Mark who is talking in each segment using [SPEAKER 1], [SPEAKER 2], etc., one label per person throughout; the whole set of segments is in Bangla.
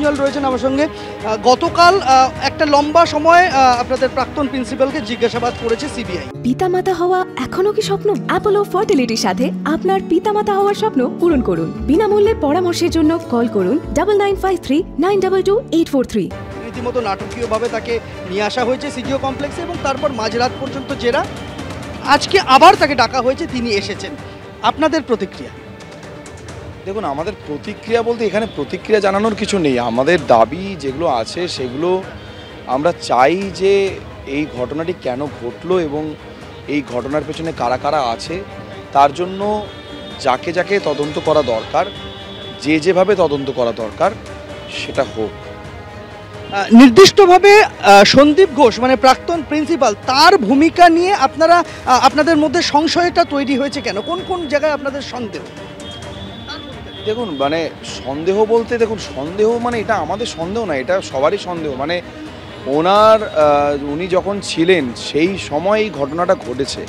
[SPEAKER 1] মৃত্যুঞ্জয় রয়েছেন আমার সঙ্গে। গতকাল একটা লম্বা সময় আপনাদের প্রাক্তন প্রিন্সিপালকে জিজ্ঞাসাবাদ করেছে সিবিআই।
[SPEAKER 2] পিতামাতা হওয়া এখনো কি স্বপ্ন? অ্যাপোলো ফার্টিলিটির সাথে আপনার পিতামাতা হওয়ার স্বপ্ন পূরণ করুন। বিনামূল্যে পরামর্শের জন্য কল করুন 9953922843।
[SPEAKER 1] রীতিমতো নাটকীয়ভাবে তাকে নিয়ে আসা হয়েছে সিজিও কমপ্লেক্সে এবং তারপর মাঝরাত পর্যন্ত জেরা। আজকে আবার তাকে ডাকা হয়েছে, তিনি এসেছেন। আপনাদের প্রতিক্রিয়া?
[SPEAKER 3] দেখুন, আমাদের প্রতিক্রিয়া বলতে এখানে প্রতিক্রিয়া জানানোর কিছু নেই। আমাদের দাবি যেগুলো আছে সেগুলো আমরা চাই যে এই ঘটনাটি কেন ঘটলো এবং এই ঘটনার পেছনে কারা কারা আছে তার জন্য যাকে যাকে তদন্ত করা দরকার, যেভাবে তদন্ত করা দরকার সেটা হোক।
[SPEAKER 1] নির্দিষ্টভাবে সন্দীপ ঘোষ মানে প্রাক্তন প্রিন্সিপাল, তার ভূমিকা নিয়ে আপনাদের মধ্যে সংশয়টা তৈরি হয়েছে কেন? কোন কোন জায়গায় আপনাদের সন্দেহ?
[SPEAKER 3] দেখুন, মানে সন্দেহ বলতে, দেখুন সন্দেহ মানে এটা আমাদের সন্দেহ না, এটা সবারই সন্দেহ। মানে উনি যখন ছিলেন সেই সময় এই ঘটনাটা ঘটেছে,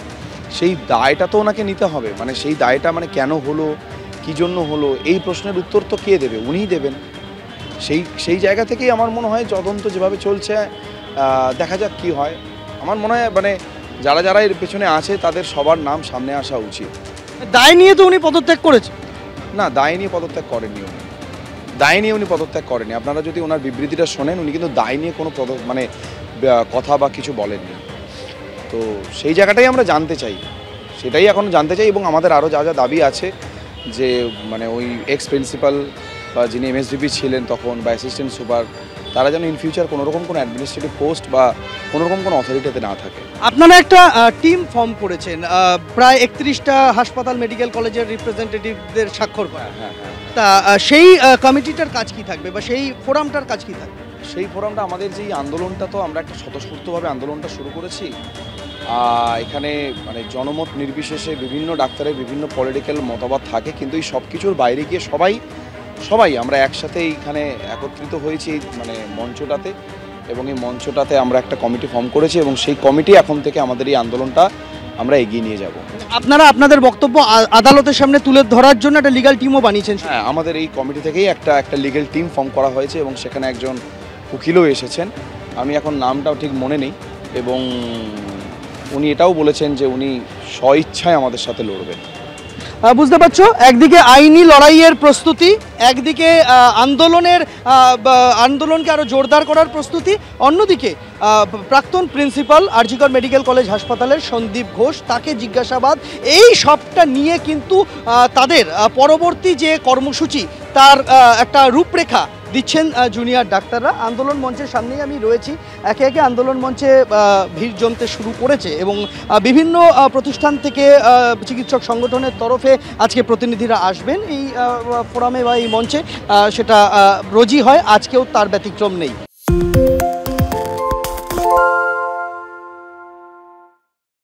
[SPEAKER 3] সেই দায়টা তো ওনাকে নিতে হবে। মানে সেই দায়টা মানে কেন হলো, কী জন্য হলো, এই প্রশ্নের উত্তর তো কে দেবে? উনিই দেবেন। সেই জায়গা থেকেই আমার মনে হয় তদন্ত যেভাবে চলছে, দেখা যাক কি হয়। আমার মনে হয় মানে যারা এর পেছনে আছে তাদের সবার নাম সামনে আসা উচিত।
[SPEAKER 1] দায় নিয়ে তো উনি পদত্যাগ করেছে?
[SPEAKER 3] না, দায় নিয়ে পদত্যাগ করেননি উনি। দায় নিয়ে উনি পদত্যাগ করেনি। আপনারা যদি ওনার বিবৃতিটা শোনেন, উনি কিন্তু দায় নিয়ে কোনো মানে কথা বা কিছু বলেননি। তো সেই জায়গাটাই আমরা জানতে চাই, সেটাই এখন জানতে চাই। এবং আমাদের আরও যা দাবি আছে যে মানে ওই এক্স প্রিন্সিপাল বা যিনি এমএসডিপি ছিলেন তখন বা অ্যাসিস্ট্যান্ট সুপার, তারা যেন ইন ফিউচার কোনোরকম কোনো অ্যাডমিনিস্ট্রেটিভ পোস্ট বা কোনোরকম কোনো অথরিটিতে না থাকে।
[SPEAKER 1] আপনারা একটা টিম ফর্ম করেছেন, প্রায় 31টা হাসপাতাল মেডিকেল কলেজের রিপ্রেজেন্টেটিভদের স্বাক্ষর করা।
[SPEAKER 3] হ্যাঁ।
[SPEAKER 1] তা সেই কমিটিটার কাজ কি থাকবে বা সেই ফোরামটার কাজ কি থাকবে?
[SPEAKER 3] সেই ফোরামটা আমাদের যেই আন্দোলনটা, তো আমরা একটা স্বতঃস্ফূর্তভাবে আন্দোলনটা শুরু করেছি। এখানে মানে জনমত নির্বিশেষে বিভিন্ন ডাক্তারের বিভিন্ন পলিটিক্যাল মতামত থাকে, কিন্তু এই সব কিছুর বাইরে গিয়ে সবাই আমরা একসাথে এইখানে একত্রিত হয়েছি মানে মঞ্চটাতে, এবং এই মঞ্চটাতে আমরা একটা কমিটি ফর্ম করেছি এবং সেই কমিটি এখন থেকে আমাদের এই আন্দোলনটা আমরা এগিয়ে নিয়ে যাব।
[SPEAKER 1] আপনারা আপনাদের বক্তব্য আদালতের সামনে তুলে ধরার জন্য একটা লিগ্যাল টিমও বানিয়েছেন?
[SPEAKER 3] হ্যাঁ, আমাদের এই কমিটি থেকেই একটা লিগ্যাল টিম ফর্ম করা হয়েছে এবং সেখানে একজন উকিলও এসেছেন। আমি এখন নামটাও ঠিক মনে নেই, এবং উনি এটাও বলেছেন যে উনি স্বইচ্ছায় আমাদের সাথে লড়বেন।
[SPEAKER 1] বুঝতে পারছো, একদিকে আইনি লড়াইয়ের প্রস্তুতি, একদিকে আন্দোলনকে আরো জোরদার করার প্রস্তুতি, অন্যদিকে প্রাক্তন প্রিন্সিপাল আরজিকর মেডিকেল কলেজ হাসপাতালের সন্দীপ ঘোষ, তাকে জিজ্ঞাসাবাদ, এই সবটা নিয়ে কিন্তু তাদের পরবর্তী যে কর্মসূচি তার একটা রূপরেখা দিচ্ছেন জুনিয়র ডাক্তাররা। আন্দোলন মঞ্চের সামনেই আমি রয়েছি, একে একে আন্দোলন মঞ্চে ভিড় জমতে শুরু করেছে এবং বিভিন্ন প্রতিষ্ঠান থেকে চিকিৎসক সংগঠনের তরফে আজকে প্রতিনিধিরা আসবেন এই ফোরামে বা এই মঞ্চে। সেটা রোজই হয়, আজকেও তার ব্যতিক্রম নেই।